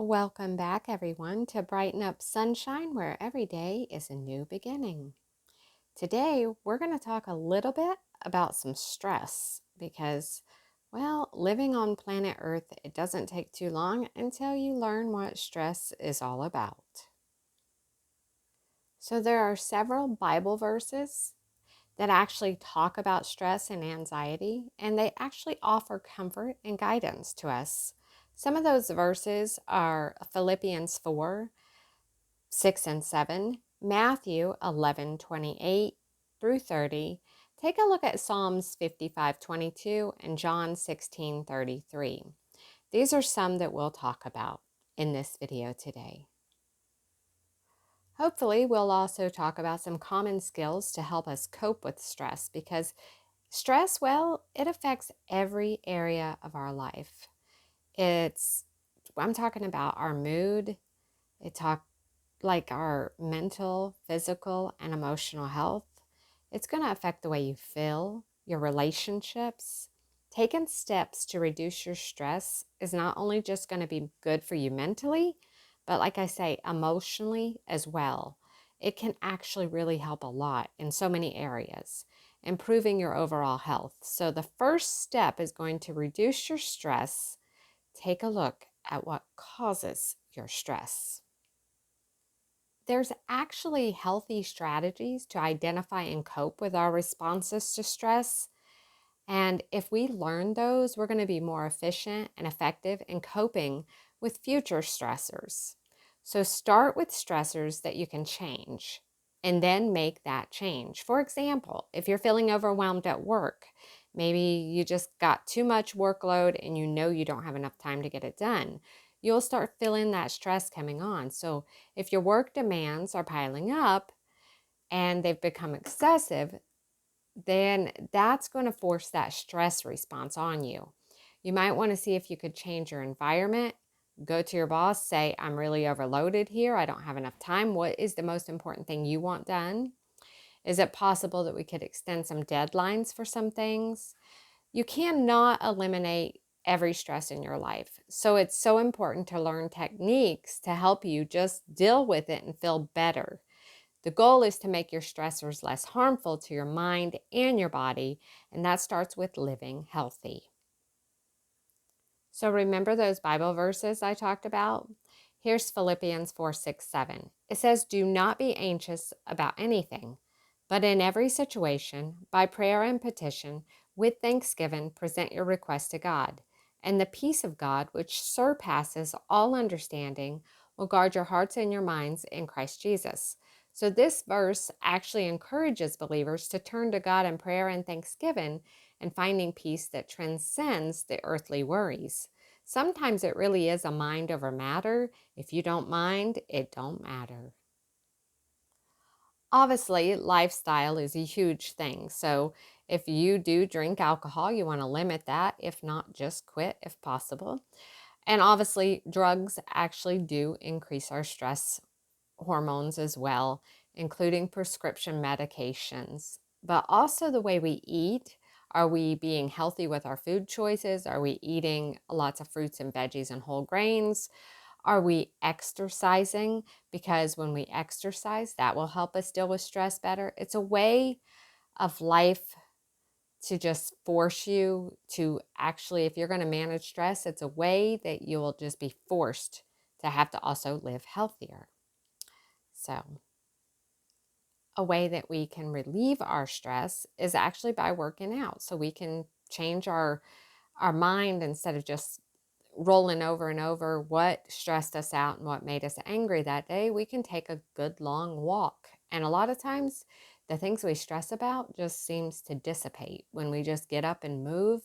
Welcome back, everyone, to Brighten Up Sunshine, where every day is a new beginning. Today, we're going to talk a little bit about some stress because, well, living on planet Earth, it doesn't take too long until you learn what stress is all about. So, there are several Bible verses that actually talk about stress and anxiety, and they actually offer comfort and guidance to us. Some of those verses are Philippians 4, 6 and 7, Matthew 11:28 through 30. Take a look at Psalms 55:22 and John 16:33. These are some that we'll talk about in this video today. Hopefully, we'll also talk about some common skills to help us cope with stress because stress, well, it affects every area of our life. I'm talking about our mood, like our mental, physical, and emotional health. It's going to affect the way you feel, your relationships. Taking steps to reduce your stress is not only just going to be good for you mentally, but like I say, emotionally as well. It can actually really help a lot in so many areas, improving your overall health. So the first step is going to reduce your stress. Take a look at what causes your stress. There's actually healthy strategies to identify and cope with our responses to stress. And if we learn those, we're going to be more efficient and effective in coping with future stressors. So start with stressors that you can change and then make that change. For example, if you're feeling overwhelmed at work, maybe you just got too much workload and you know you don't have enough time to get it done, you'll start feeling that stress coming on. So if your work demands are piling up and they've become excessive, then that's going to force that stress response on you. You might want to see if you could change your environment. Go to your boss, say, I'm really overloaded here. I don't have enough time. What is the most important thing you want done? Is it possible that we could extend some deadlines for some things? You cannot eliminate every stress in your life. So it's so important to learn techniques to help you just deal with it and feel better. The goal is to make your stressors less harmful to your mind and your body, and that starts with living healthy. So remember those Bible verses I talked about? Here's Philippians 4, 6, 7. It says, do not be anxious about anything, but in every situation, by prayer and petition, with thanksgiving, present your requests to God. And the peace of God, which surpasses all understanding, will guard your hearts and your minds in Christ Jesus. So this verse actually encourages believers to turn to God in prayer and thanksgiving and finding peace that transcends the earthly worries. Sometimes it really is a mind over matter. If you don't mind, it don't matter. Obviously, lifestyle is a huge thing. So if you do drink alcohol, you want to limit that. If not, just quit if possible. And obviously, drugs actually do increase our stress hormones as well, including prescription medications. But also the way we eat. Are we being healthy with our food choices? Are we eating lots of fruits and veggies and whole grains? Are we exercising? Because when we exercise, that will help us deal with stress better. It's a way of life to just force you to actually, if you're going to manage stress, it's a way that you will just be forced to have to also live healthier. So, a way that we can relieve our stress is actually by working out. So we can change our mind instead of just rolling over and over what stressed us out and what made us angry that day. We can take a good long walk. And a lot of times the things we stress about just seems to dissipate when we just get up and move.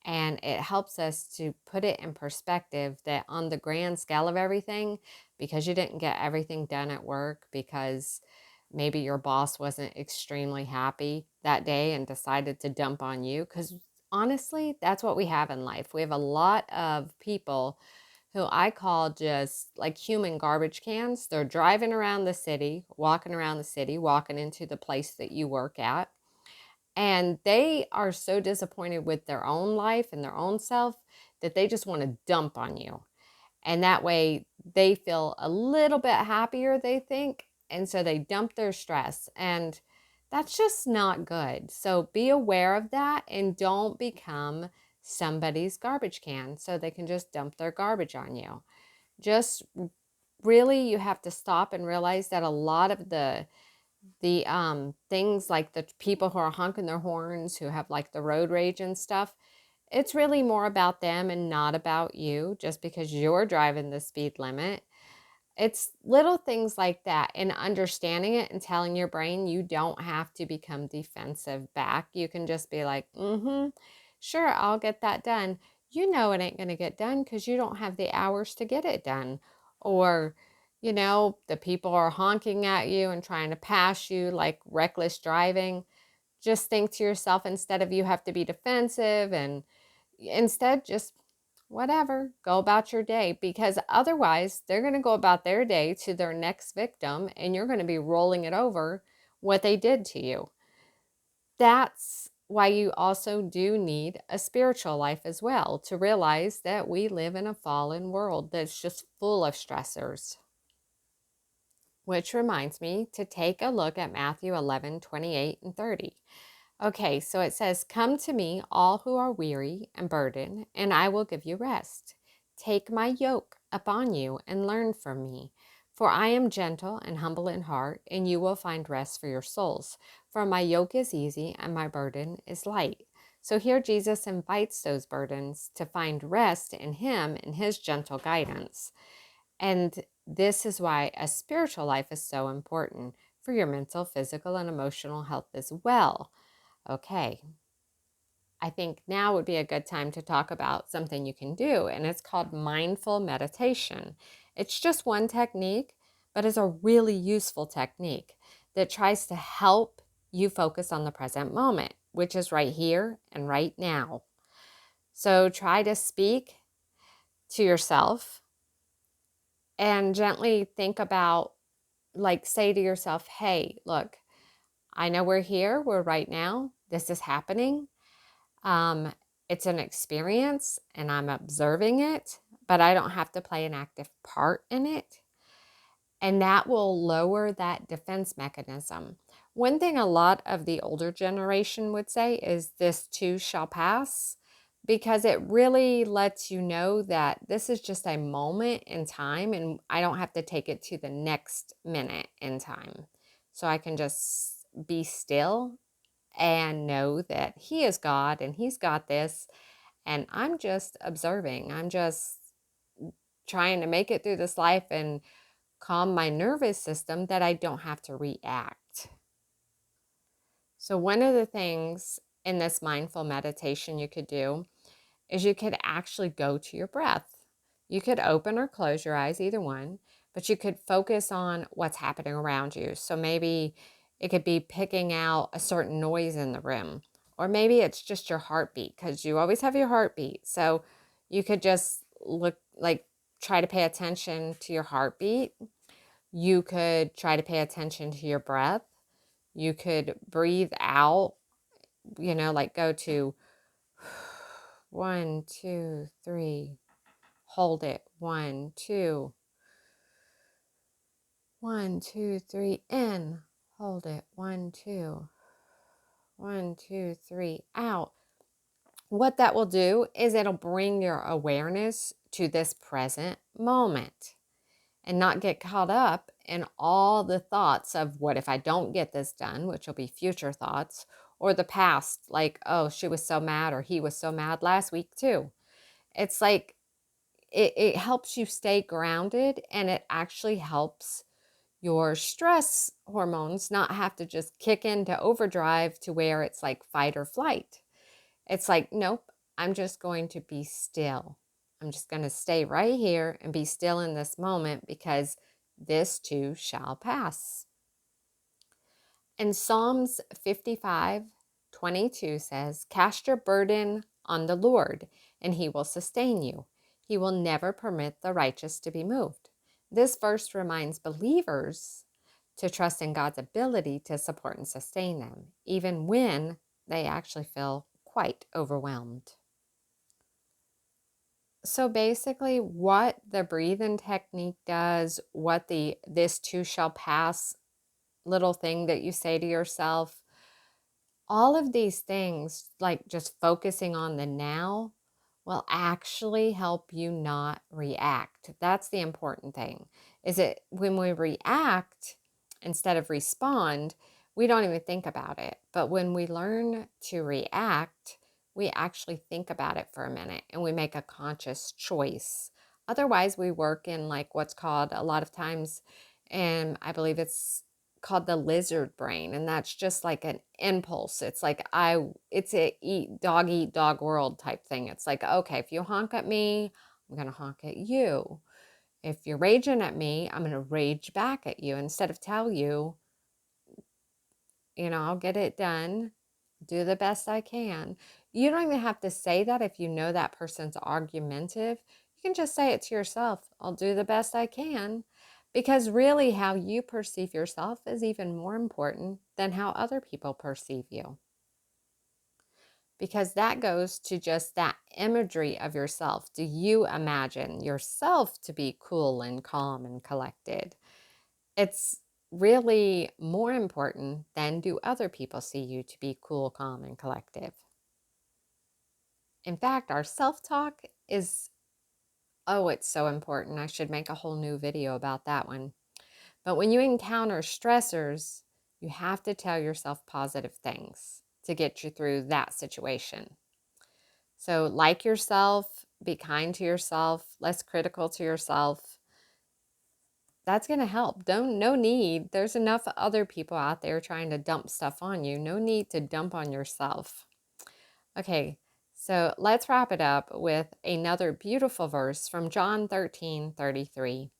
And it helps us to put it in perspective that on the grand scale of everything, because you didn't get everything done at work, because maybe your boss wasn't extremely happy that day and decided to dump on you, because honestly, that's what we have in life. We have a lot of people who I call just like human garbage cans. They're driving around the city, walking into the place that you work at. And they are so disappointed with their own life and their own self that they just want to dump on you. And that way they feel a little bit happier, they think. And so they dump their stress. And that's just not good. So be aware of that and don't become somebody's garbage can so they can just dump their garbage on you. Just really, you have to stop and realize that a lot of the things like the people who are honking their horns, who have like the road rage and stuff, it's really more about them and not about you just because you're driving the speed limit. It's little things like that, and understanding it and telling your brain you don't have to become defensive back. You can just be like, sure, I'll get that done. You know it ain't going to get done because you don't have the hours to get it done. Or, the people are honking at you and trying to pass you like reckless driving. Just think to yourself, instead of you have to be defensive, and instead just whatever, go about your day, because otherwise they're going to go about their day to their next victim and you're going to be rolling it over what they did to you. That's why you also do need a spiritual life as well, to realize that we live in a fallen world that's just full of stressors. Which reminds me to take a look at Matthew 11:28 and 30. Okay, so it says, "Come to me, all who are weary and burdened, and I will give you rest. Take my yoke upon you and learn from me. For I am gentle and humble in heart, and you will find rest for your souls. For my yoke is easy and my burden is light." So here Jesus invites those burdens to find rest in him and his gentle guidance. And this is why a spiritual life is so important for your mental, physical, and emotional health as well. Okay, I think now would be a good time to talk about something you can do, and it's called mindful meditation. It's just one technique, but it's a really useful technique that tries to help you focus on the present moment, which is right here and right now. So try to speak to yourself and gently think about, like, say to yourself, hey, look, I know we're here, we're right now, this is happening. Um, it's an experience and I'm observing it, but I don't have to play an active part in it. And that will lower that defense mechanism. One thing a lot of the older generation would say is, "This too shall pass," because it really lets you know that this is just a moment in time and I don't have to take it to the next minute in time. So I can just be still and know that he is God and he's got this, and I'm just observing. I'm just trying to make it through this life and calm my nervous system that I don't have to react. So one of the things in this mindful meditation you could do is you could actually go to your breath. You could open or close your eyes, either one, but you could focus on what's happening around you. So maybe it could be picking out a certain noise in the room, or maybe it's just your heartbeat, because you always have your heartbeat. So you could just try to pay attention to your heartbeat. You could try to pay attention to your breath. You could breathe out, like go to 1, 2, 3, hold it, 1, 2, 1, 2, 3, in, hold it, 1, 2, 1, 2, 3, out. What that will do is it'll bring your awareness to this present moment and not get caught up in all the thoughts of, what if I don't get this done, which will be future thoughts, or the past, like, oh, she was so mad or he was so mad last week too. It's like it helps you stay grounded, and it actually helps your stress hormones not have to just kick into overdrive to where it's like fight or flight. It's like, nope, I'm just going to be still. I'm just going to stay right here and be still in this moment, because this too shall pass. And Psalms 55:22 says, "Cast your burden on the Lord, and he will sustain you. He will never permit the righteous to be moved." This verse reminds believers to trust in God's ability to support and sustain them, even when they actually feel quite overwhelmed. So basically, what the breathing technique does, what the this too shall pass little thing that you say to yourself, all of these things, like just focusing on the now, will actually help you not react. That's the important thing. Is it when we react instead of respond, we don't even think about it. But when we learn to react, we actually think about it for a minute and we make a conscious choice. Otherwise, we work in like what's called a lot of times, and I believe it's called the lizard brain, and that's just like an impulse. It's like it's a eat dog world type thing. It's like, okay, if you honk at me, I'm going to honk at you. If you're raging at me, I'm going to rage back at you instead of tell you, I'll get it done, do the best I can. You don't even have to say that if you know that person's argumentative. You can just say it to yourself, I'll do the best I can. Because really, how you perceive yourself is even more important than how other people perceive you. Because that goes to just that imagery of yourself. Do you imagine yourself to be cool and calm and collected? It's really more important than do other people see you to be cool, calm, and collective. In fact, our self-talk is, oh, it's so important. I should make a whole new video about that one. But when you encounter stressors, you have to tell yourself positive things to get you through that situation. So like yourself, be kind to yourself, less critical to yourself. That's going to help. No need. There's enough other people out there trying to dump stuff on you. No need to dump on yourself. Okay, so let's wrap it up with another beautiful verse from John 13:33.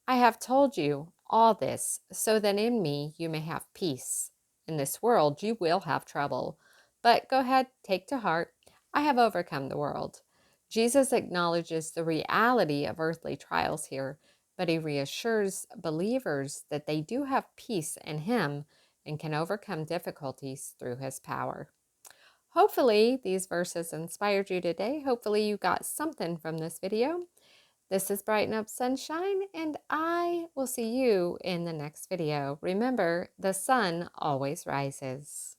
I have told you all this so that in me you may have peace. In this world you will have trouble, but go ahead, take to heart. I have overcome the world. Jesus acknowledges the reality of earthly trials here, but he reassures believers that they do have peace in him and can overcome difficulties through his power. Hopefully, these verses inspired you today. Hopefully, you got something from this video. This is Brighten Up Sunshine, and I will see you in the next video. Remember, the sun always rises.